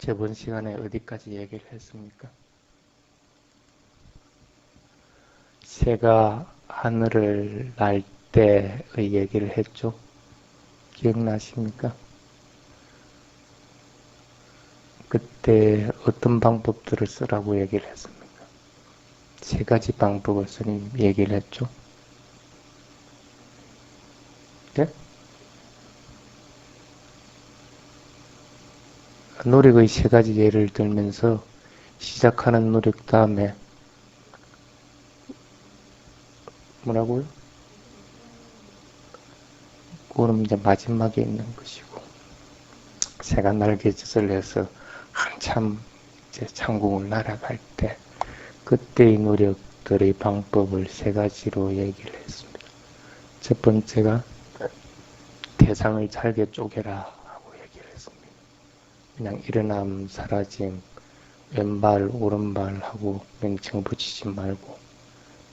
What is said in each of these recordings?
저번 시간에 어디까지 얘기를 했습니까? 새가 하늘을 날 때의 얘기를 했죠. 기억나십니까? 그때 어떤 방법들을 쓰라고 얘기를 했습니까? 세 가지 방법을 스님 얘기를 했죠. 네? 노력의 세 가지 예를 들면서 시작하는 노력 다음에 뭐라고요? 그거는 이제 마지막에 있는 것이고, 새가 날개짓을 해서 한참 이제 창공을 날아갈 때 그때의 노력들의 방법을 세 가지로 얘기를 했습니다. 첫 번째가 대상을 잘게 쪼개라 하고 얘기를 했습니다. 그냥 일어남 사라짐 왼발 오른발 하고 맹칭 붙이지 말고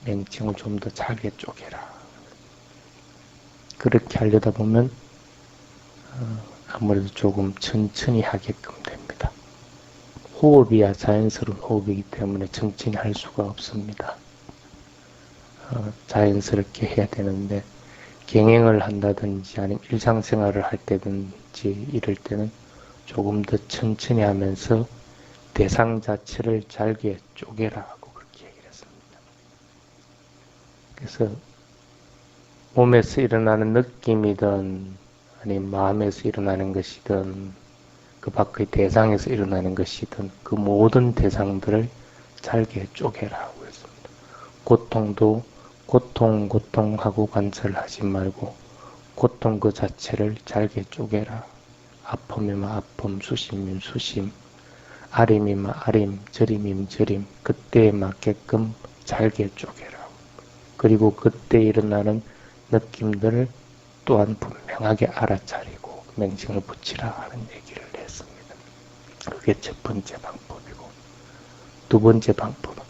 맹칭을 좀 더 잘게 쪼개라. 그렇게 하려다 보면 아무래도 조금 천천히 하게끔 됩니다. 호흡이야 자연스러운 호흡이기 때문에 천천히 할 수가 없습니다. 자연스럽게 해야 되는데 경행을 한다든지 아니면 일상생활을 할 때든지 이럴 때는 조금 더 천천히 하면서 대상 자체를 잘게 쪼개라 하고 그렇게 얘기를 했습니다. 그래서 몸에서 일어나는 느낌이든 아니면 마음에서 일어나는 것이든 그 밖의 대상에서 일어나는 것이든 그 모든 대상들을 잘게 쪼개라 하고 했습니다. 고통도 고통하고 관찰하지 말고 고통 그 자체를 잘게 쪼개라. 아픔이면 아픔, 수심이면 수심, 아림이면 아림, 저림이면 저림, 그때에 맞게끔 잘게 쪼개라. 그리고 그때 일어나는 느낌들을 또한 분명하게 알아차리고 명칭을 붙이라 하는 얘기를 했습니다. 그게 첫 번째 방법이고, 두 번째 방법은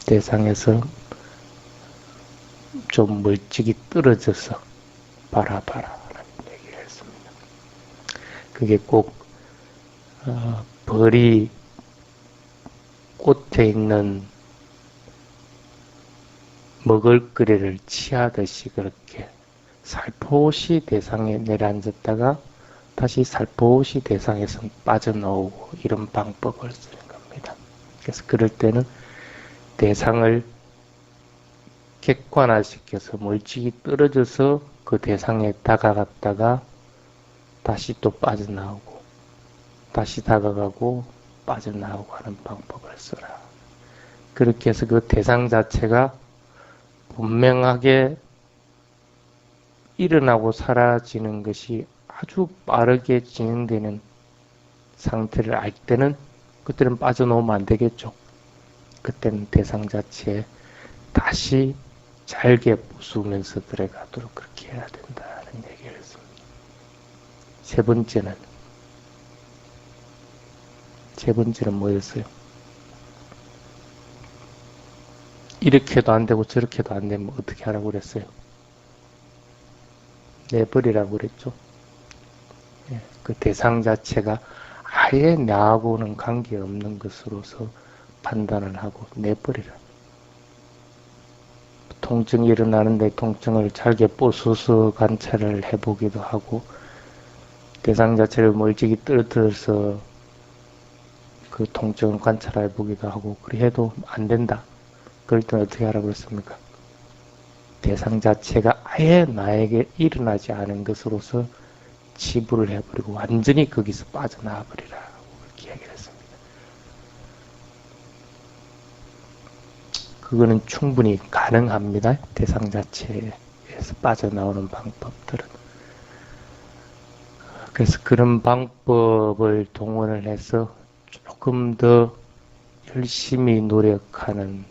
대상에서 좀 멀찍이 떨어져서 바라봐라 라는 얘기를 했습니다. 그게 꼭 벌이 꽃에 있는 먹을거리를 취하듯이 그렇게 살포시 대상에 내려앉았다가 다시 살포시 대상에서 빠져나오고 이런 방법을 쓰는 겁니다. 그래서 그럴 때는 대상을 객관화시켜서 멀찍이 떨어져서 그 대상에 다가갔다가 다시 또 빠져나오고 다시 다가가고 빠져나오고 하는 방법을 써라. 그렇게 해서 그 대상 자체가 분명하게 일어나고 사라지는 것이 아주 빠르게 진행되는 상태를 알 때는 그때는 빠져나오면 안 되겠죠. 그때는 대상 자체에 다시 잘게 부수면서 들어가도록 그렇게 해야 된다는 얘기를 했습니다. 세 번째는 뭐였어요? 이렇게 해도 안 되고 저렇게 해도 안 되면 어떻게 하라고 그랬어요? 내버리라고 그랬죠. 그 대상 자체가 아예 나하고는 관계없는 것으로서 판단을 하고 내버리라. 통증이 일어나는데 통증을 잘게 부숴서 관찰을 해보기도 하고 대상 자체를 멀찍이 떨어뜨려서 그 통증을 관찰해 보기도 하고 그래 해도 안 된다. 그럴 때는 어떻게 하라고 했습니까? 대상 자체가 아예 나에게 일어나지 않은 것으로서 치부를 해버리고 완전히 거기서 빠져나와 버리라. 그렇게 얘기를 했습니다. 그거는 충분히 가능합니다. 대상 자체에서 빠져나오는 방법들은. 그래서 그런 방법을 동원을 해서 조금 더 열심히 노력하는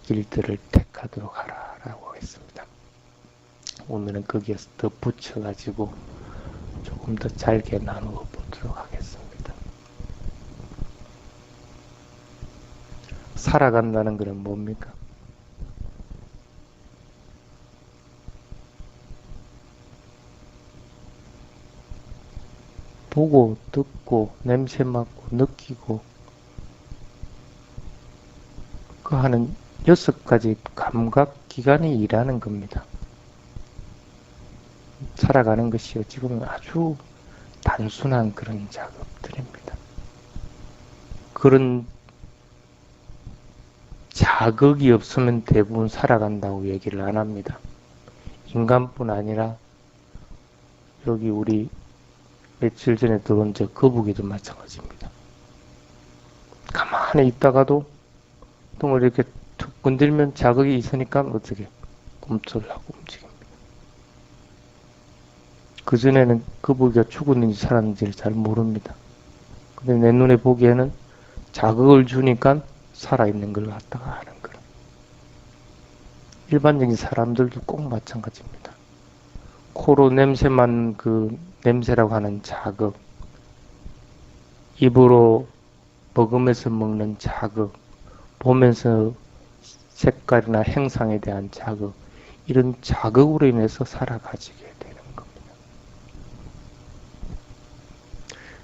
길들을 택하도록 하라라고 했습니다. 오늘은 거기에서 더 붙여가지고 조금 더 잘게 나누어 보도록 하겠습니다. 살아간다는 것은 뭡니까? 보고, 듣고, 냄새 맡고, 느끼고, 그 하는 6가지 감각 기관이 일하는 겁니다. 살아가는 것이요. 지금 아주 단순한 그런 작업들입니다. 그런 자극이 없으면 대부분 살아간다고 얘기를 안 합니다. 인간뿐 아니라 여기 우리 며칠 전에 들어온 저 거북이도 마찬가지입니다. 가만히 있다가도 똥을 이렇게 툭 건들면 자극이 있으니까 어떻게 꼼짝을 하고 움직입니다. 그전에는 거북이가 죽었는지 살았는지를 잘 모릅니다. 근데 내 눈에 보기에는 자극을 주니까 살아있는 걸 갖다가 하는 거예요. 일반적인 사람들도 꼭 마찬가지입니다. 코로 냄새만 그 냄새라고 하는 자극, 입으로 먹으면서 먹는 자극, 보면서 색깔이나 행상에 대한 자극, 이런 자극으로 인해서 살아가지게 되는 겁니다.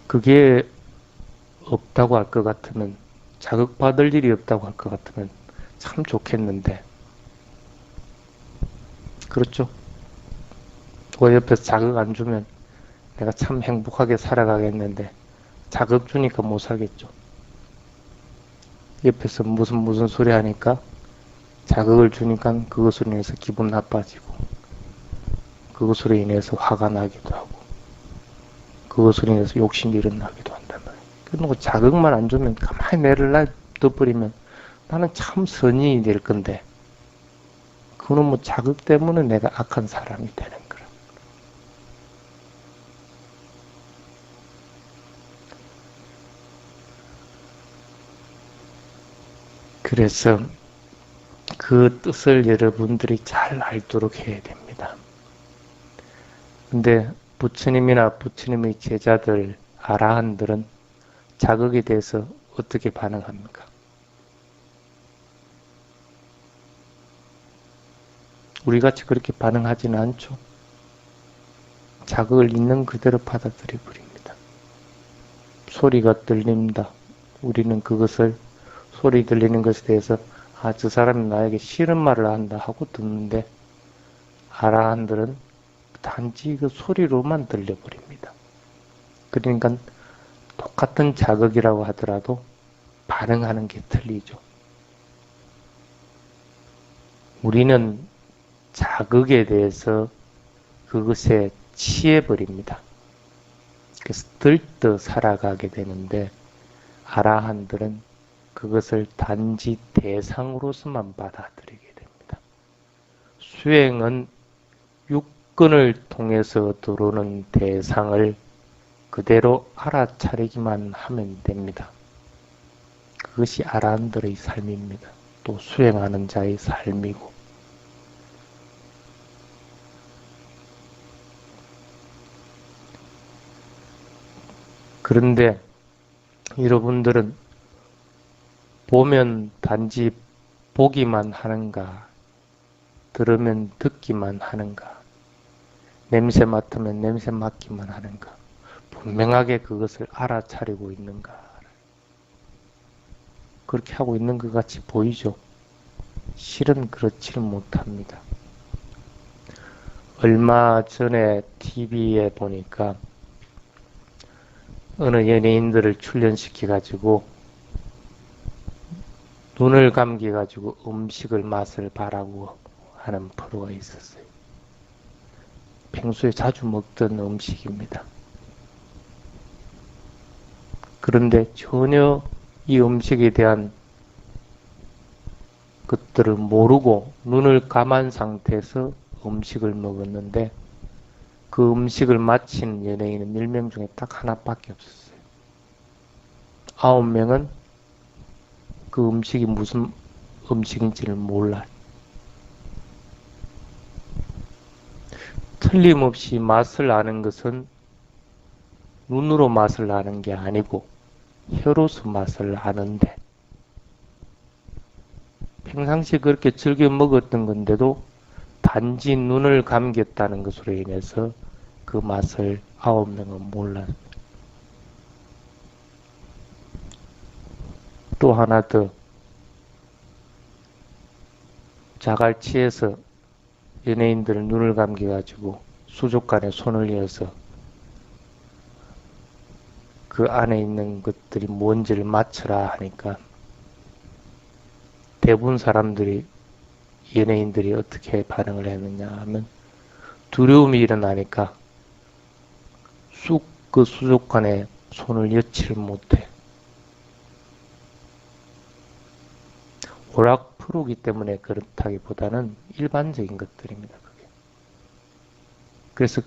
그게 없다고 할 것 같으면, 자극받을 일이 없다고 할 것 같으면 참 좋겠는데, 그렇죠? 그 옆에서 자극 안 주면 내가 참 행복하게 살아가겠는데, 자극 주니까 못 살겠죠. 옆에서 무슨 소리 하니까 자극을 주니까 그것으로 인해서 기분 나빠지고, 그것으로 인해서 화가 나기도 하고, 그것으로 인해서 욕심이 일어나기도 한단 말이에요. 그리고 자극만 안 주면 가만히 내를 놔둬버리면 나는 참 선인이 될 건데, 그거는 뭐 자극 때문에 내가 악한 사람이 되는 거라. 그래서 그 뜻을 여러분들이 잘 알도록 해야 됩니다. 근데 부처님이나 부처님의 제자들, 아라한들은 자극에 대해서 어떻게 반응합니까? 우리같이 그렇게 반응하지는 않죠. 자극을 있는 그대로 받아들여 버립니다. 소리가 들린다. 우리는 그것을, 소리 들리는 것에 대해서 아, 저 사람이 나에게 싫은 말을 한다 하고 듣는데, 아라한들은 단지 그 소리로만 들려버립니다. 그러니까 똑같은 자극이라고 하더라도 반응하는 게 틀리죠. 우리는 자극에 대해서 그것에 취해버립니다. 그래서 들떠 살아가게 되는데, 아라한들은 그것을 단지 대상으로서만 받아들이게 됩니다. 수행은 육근을 통해서 들어오는 대상을 그대로 알아차리기만 하면 됩니다. 그것이 아라한들의 삶입니다. 또 수행하는 자의 삶이고, 그런데 여러분들은 보면 단지 보기만 하는가, 들으면 듣기만 하는가, 냄새 맡으면 냄새 맡기만 하는가, 분명하게 그것을 알아차리고 있는가. 그렇게 하고 있는 것 같이 보이죠? 실은 그렇지는 못합니다. 얼마 전에 TV에 보니까 어느 연예인들을 출연시켜가지고 눈을 감겨가지고 음식을 맛을 봐라고 하는 프로가 있었어요. 평소에 자주 먹던 음식입니다. 그런데 전혀 이 음식에 대한 것들을 모르고 눈을 감은 상태에서 음식을 먹었는데, 그 음식을 마친 연예인은 10명 중에 딱 하나밖에 없었어요. 9명은 그 음식이 무슨 음식인지를 몰라요. 틀림없이 맛을 아는 것은 눈으로 맛을 아는 게 아니고 혀로서 맛을 아는데, 평상시 그렇게 즐겨 먹었던 건데도 단지 눈을 감겼다는 것으로 인해서 그 맛을 9명은 몰랐어요. 또 하나 더, 자갈치에서 연예인들 눈을 감겨가지고 수족관에 손을 이어서 그 안에 있는 것들이 뭔지를 맞춰라 하니까 대부분 사람들이, 연예인들이 어떻게 반응을 했느냐 하면 두려움이 일어나니까 쑥 그 수족관에 손을 엿지를 못해. 오락 프로기 때문에 그렇다기보다는 일반적인 것들입니다. 그게. 그래서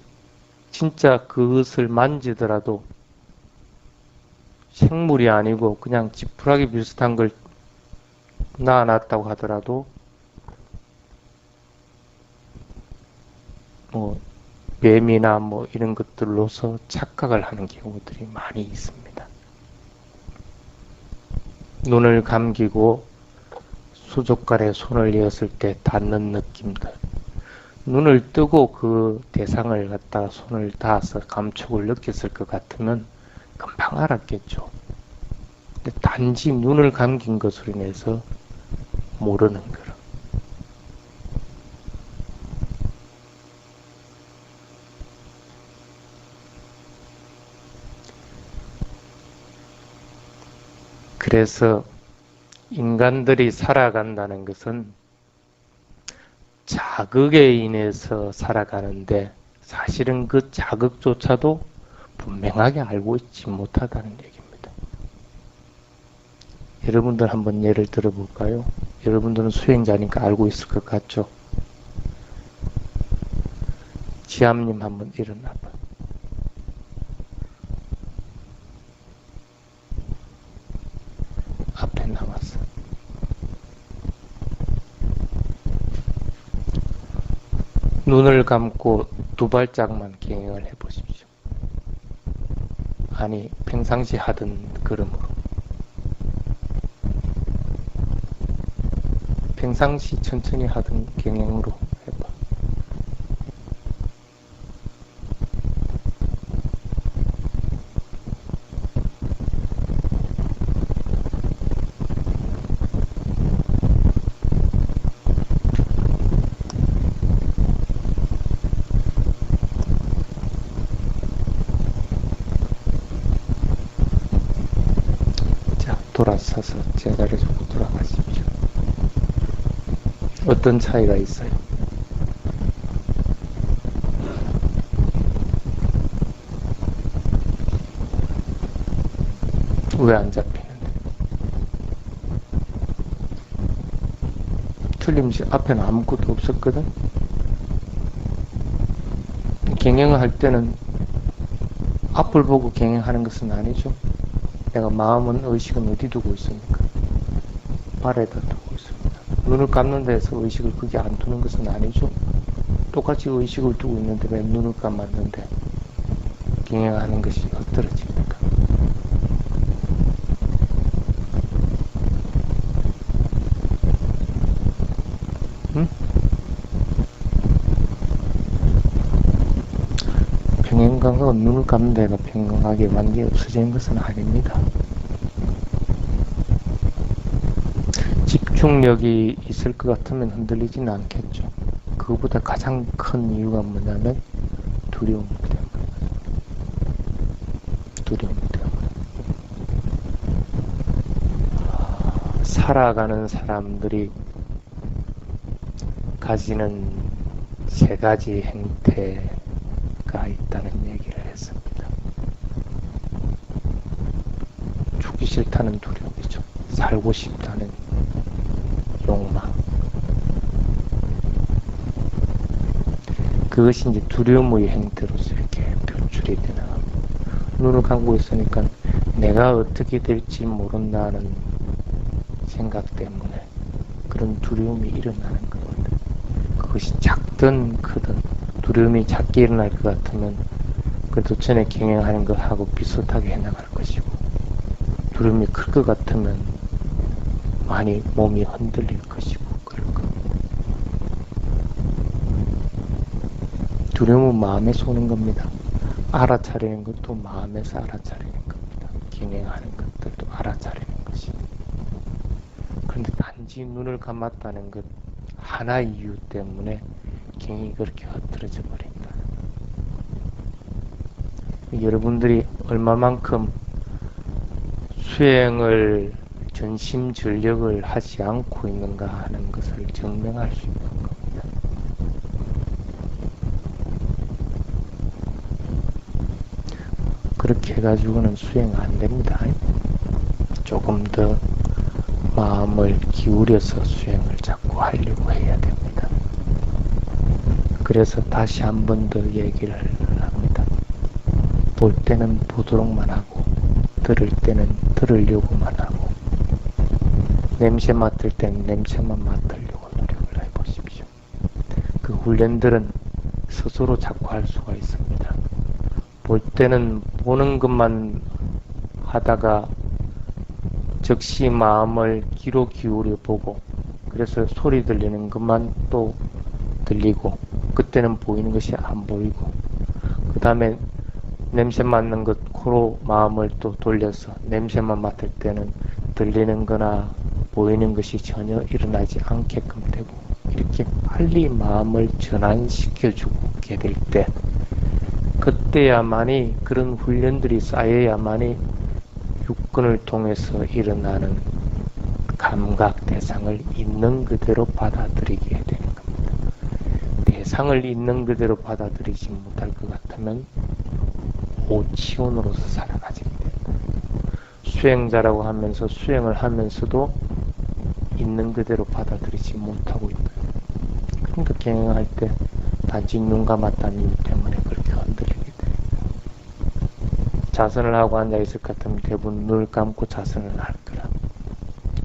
진짜 그것을 만지더라도 생물이 아니고 그냥 지푸라기 비슷한 걸 놔놨다고 하더라도 뭐 뱀이나 뭐 이런 것들로서 착각을 하는 경우들이 많이 있습니다. 눈을 감기고 수족관에 손을 이었을 때 닿는 느낌들, 눈을 뜨고 그 대상을 갖다가 손을 닿아서 감촉을 느꼈을 것 같으면 금방 알았겠죠. 근데 단지 눈을 감긴 것으로 인해서 모르는 거라. 그래서 인간들이 살아간다는 것은 자극에 인해서 살아가는데 사실은 그 자극조차도 분명하게 알고 있지 못하다는 얘기입니다. 여러분들 한번 예를 들어볼까요? 여러분들은 수행자니까 알고 있을 것 같죠? 지암님 한번 일어나봐. 앞에 나왔어. 눈을 감고 두 발짝만 경행을 해보십시오. 아니, 평상시 하던 걸음으로. 평상시 천천히 하던 경행으로 해봐. 자, 돌아서서 제자리로 돌아가십시오. 어떤 차이가 있어요? 왜 안 잡히는데? 틀림없이 앞에는 아무것도 없었거든? 경영을 할 때는 앞을 보고 경영하는 것은 아니죠. 내가 마음은, 의식은 어디 두고 있습니까? 발에다 두고 있습니다. 눈을 감는 데서 의식을 거기 안 두는 것은 아니죠. 똑같이 의식을 두고 있는데 왜 눈을 감았는데 경영하는 것이 헛들어집니까? 응? 평행감과 눈을 감는 데가 평행하게 관계 없어지는 것은 아닙니다. 집중력이 있을 것 같으면 흔들리지는 않겠죠. 그거보다 가장 큰 이유가 뭐냐면 두려움 때문에. 두려움 때문에. 살아가는 사람들이 가지는 세 가지 행태가 있다는 얘기를 했습니다. 죽기 싫다는 두려움이죠. 살고 싶다는 욕망. 그것이 이제 두려움의 행태로서 이렇게 표출이 되나. 눈을 감고 있으니까 내가 어떻게 될지 모른다는 생각 때문에 그런 두려움이 일어나는 겁니다. 그것이 작든 크든 두려움이 작게 일어날 것 같으면 그래도 전에 경영하는 것하고 비슷하게 해나갈 것이고, 두려움이 클 것 같으면 많이 몸이 흔들릴 것이고 그럴 겁니다. 두려움은 마음에서 오는 겁니다. 알아차리는 것도 마음에서 알아차리는 겁니다. 경영하는 것들도 알아차리는 것입니다. 단지 눈을 감았다는 것 하나의 이유 때문에 갱이 그렇게 흐트러져 버린다. 여러분들이 얼마만큼 수행을 전심전력을 하지 않고 있는가 하는 것을 증명할 수 있는 겁니다. 그렇게 해가지고는 수행 안 됩니다. 조금 더 마음을 기울여서 수행을 자꾸 하려고 해야 됩니다. 그래서 다시 한 번 더 얘기를 합니다. 볼 때는 보도록만 하고, 들을 때는 들으려고만 하고, 냄새 맡을 때는 냄새만 맡으려고 노력을 해보십시오. 그 훈련들은 스스로 자꾸 할 수가 있습니다. 볼 때는 보는 것만 하다가 즉시 마음을 귀로 기울여 보고, 그래서 소리 들리는 것만 또 들리고, 그때는 보이는 것이 안 보이고, 그 다음에 냄새 맡는 것 코로 마음을 또 돌려서 냄새만 맡을 때는 들리는 거나 보이는 것이 전혀 일어나지 않게끔 되고, 이렇게 빨리 마음을 전환시켜주게 될 때, 그때야만이 그런 훈련들이 쌓여야만이 육근을 통해서 일어나는 감각 대상을 있는 그대로 받아들이게 되는 겁니다. 대상을 있는 그대로 받아들이지 못할 것 같으면 오치원으로서 살아가게 된다. 수행자라고 하면서 수행을 하면서도 있는 그대로 받아들이지 못하고 있다. 그러니까 경영할 때 단지 눈 감았다는 이유 때문에 그렇게 흔들리게 됩니다. 자선을 하고 앉아있을 것 같으면 대부분 눈을 감고 자선을 할 거라.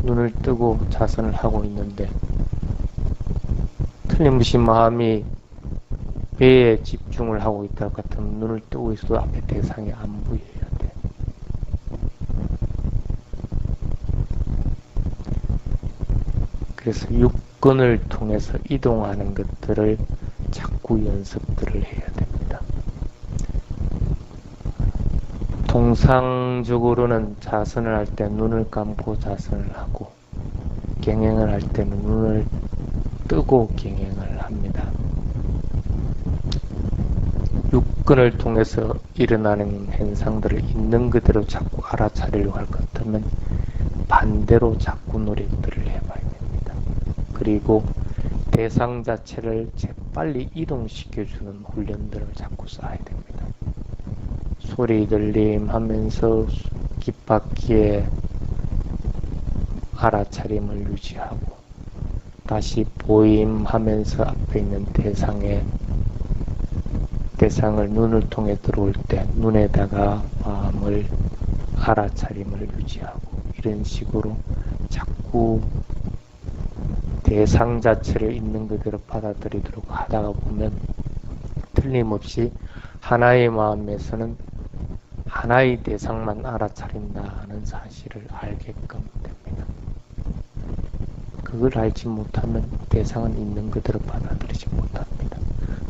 눈을 뜨고 자선을 하고 있는데 틀림없이 마음이 배에 집중을 하고 있다 같으면 눈을 뜨고 있어도 앞에 대상이 안 보여야 돼. 그래서 육근을 통해서 이동하는 것들을 자꾸 연습들을 해야 됩니다. 통상적으로는 자선을 할 때 눈을 감고 자선을 하고, 경행을 할 때는 눈을 뜨고 경행을 합니다. 육근을 통해서 일어나는 현상들을 있는 그대로 자꾸 알아차리려고 할 것 같으면 반대로 자꾸 노력들을 해봐야 됩니다. 그리고 대상 자체를 재빨리 이동시켜주는 훈련들을 자꾸 쌓아야 됩니다. 소리 들림 하면서 귓바퀴에 알아차림을 유지하고, 다시 보임 하면서 앞에 있는 대상을 눈을 통해 들어올 때 눈에다가 마음을 알아차림을 유지하고, 이런 식으로 자꾸 대상 자체를 있는 그대로 받아들이도록 하다가 보면 틀림없이 하나의 마음에서는 하나의 대상만 알아차린다는 사실을 알게끔 됩니다. 그걸 알지 못하면 대상은 있는 그대로 받아들이지 못합니다.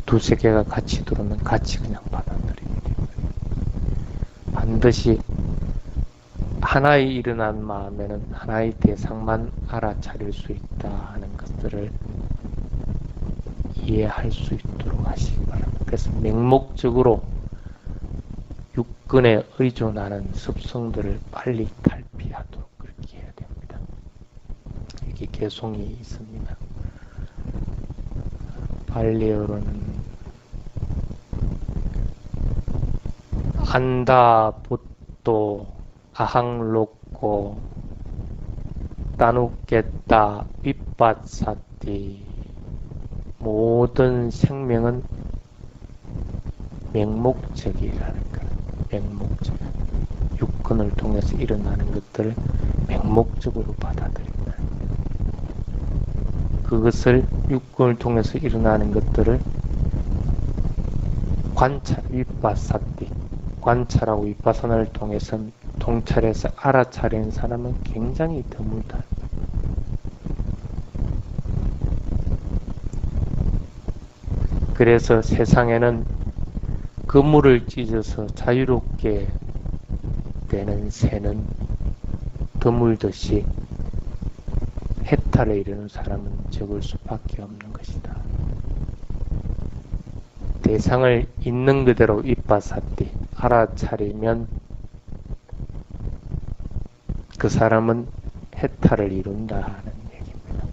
두세 개가 같이 들어오면 같이 그냥 받아들이게 됩니다. 반드시 하나의 일어난 마음에는 하나의 대상만 알아차릴 수 있다 하는 것들을 이해할 수 있도록 하시기 바랍니다. 그래서 맹목적으로 육근에 의존하는 습성들을 빨리 탈피하도록 그렇게 해야 됩니다. 이게 개송이 있습니다. 발리어로는 안다 보또 아항록고 따누겠다 윗밭사띠, 모든 생명은 맹목적이라는 것. 맹목적. 육근을 통해서 일어나는 것들을 맹목적으로 받아들인다. 그것을 육근을 통해서 일어나는 것들을 관찰, 윗바사띠, 관찰하고 윗바사나를 통해서 통찰해서 알아차리는 사람은 굉장히 드물다. 그래서 세상에는 그물을 찢어서 자유롭게 되는 새는 드물듯이 해탈을 이루는 사람은 적을 수밖에 없는 것이다. 대상을 있는 그대로 입바사띠 알아차리면 그 사람은 해탈을 이룬다는 얘기입니다.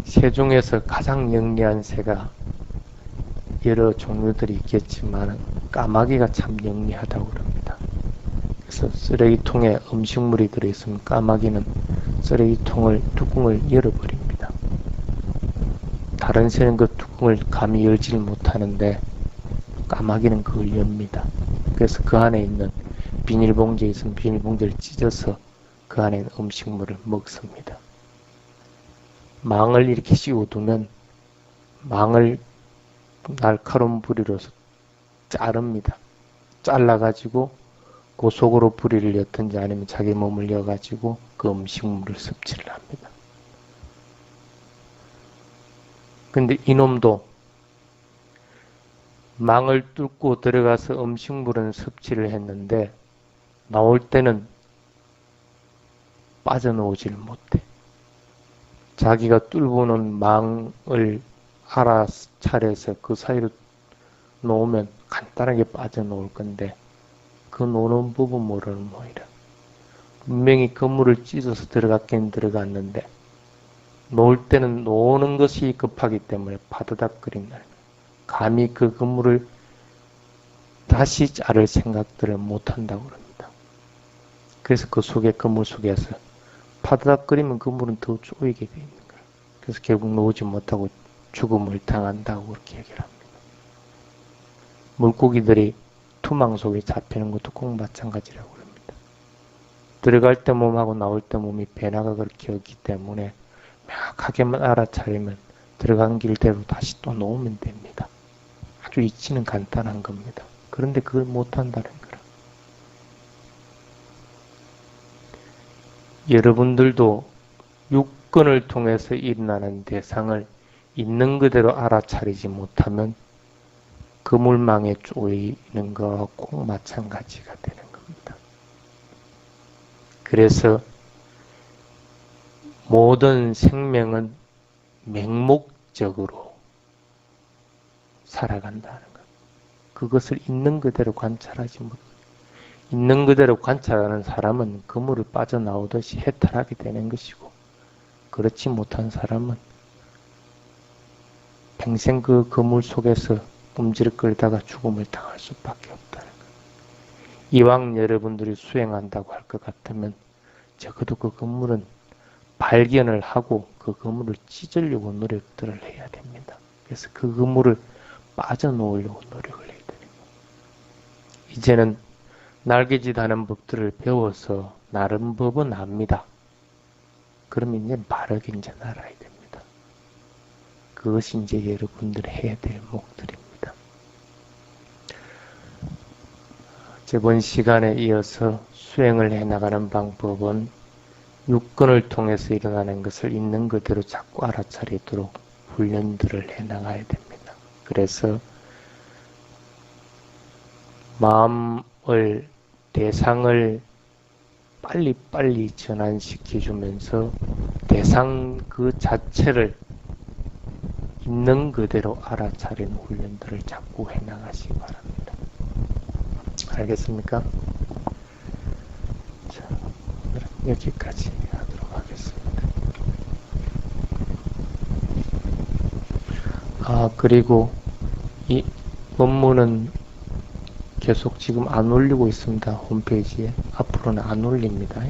새 중에서 가장 영리한 새가 여러 종류들이 있겠지만 까마귀가 참 영리하다고 그럽니다. 그래서 쓰레기통에 음식물이 들어있으면 까마귀는 쓰레기통을 뚜껑을 열어버립니다. 다른 새는 그 뚜껑을 감히 열지를 못하는데 까마귀는 그걸 엽니다. 그래서 그 안에 있는 비닐봉지에 있으면 비닐봉지를 찢어서 그 안에 있는 음식물을 먹습니다. 망을 이렇게 씌워두면 망을 날카로운 부리로서 자릅니다. 잘라가지고 그 속으로 부리를 엿든지 아니면 자기 몸을 여가지고 그 음식물을 섭취를 합니다. 근데 이놈도 망을 뚫고 들어가서 음식물은 섭취를 했는데 나올 때는 빠져나오질 못해. 자기가 뚫고 놓은 망을 알아차려서 그 사이로 놓으면 간단하게 빠져나올 건데 그 노는 법은 모르는 모이라. 분명히 그물을 찢어서 들어갔긴 들어갔는데 놓을 때는 노는 것이 급하기 때문에 파드닥거린다. 감히 그 그물을 다시 자를 생각들을 못한다고 그럽니다. 그래서 그 속에 그물 속에서 파드닥거리면 그물은 더 쪼이게 되어 있는 거예요. 그래서 결국 놓지 못하고 죽음을 당한다고 그렇게 얘기를 합니다. 물고기들이 투망 속에 잡히는 것도 꼭 마찬가지라고 합니다. 들어갈 때 몸하고 나올 때 몸이 변화가 그렇게 없기 때문에 명확하게만 알아차리면 들어간 길대로 다시 또 놓으면 됩니다. 아주 이치는 간단한 겁니다. 그런데 그걸 못한다는 거라. 여러분들도 육근을 통해서 일어나는 대상을 있는 그대로 알아차리지 못하면 그물망에 쪼이는 거와 꼭 마찬가지가 되는 겁니다. 그래서 모든 생명은 맹목적으로 살아간다는 것. 그것을 있는 그대로 관찰하지 못. 있는 그대로 관찰하는 사람은 그물을 빠져나오듯이 해탈하게 되는 것이고, 그렇지 못한 사람은 평생 그 그물 속에서 움찔거리다가 죽음을 당할 수밖에 없다는 것. 이왕 여러분들이 수행한다고 할 것 같으면 적어도 그 그물은 발견을 하고 그 그물을 찢으려고 노력들을 해야 됩니다. 그래서 그 그물을 빠져놓으려고 노력을 해야 되는 거예요. 이제는 날개짓 하는 법들을 배워서 나름 법은 압니다. 그러면 이제 바르게 이제 날아야 됩니다. 그것이 이제 여러분들이 해야 될 목들입니다. 저번 시간에 이어서 수행을 해나가는 방법은 육근을 통해서 일어나는 것을 있는 그대로 자꾸 알아차리도록 훈련들을 해나가야 됩니다. 그래서 마음을, 대상을 빨리빨리 전환시켜주면서 대상 그 자체를 있는 그대로 알아차리는 훈련들을 자꾸 해나가시기 바랍니다. 알겠습니까? 자, 오늘은 여기까지 하도록 하겠습니다. 그리고 이 원문은 계속 지금 안 올리고 있습니다. 홈페이지에. 앞으로는 안 올립니다.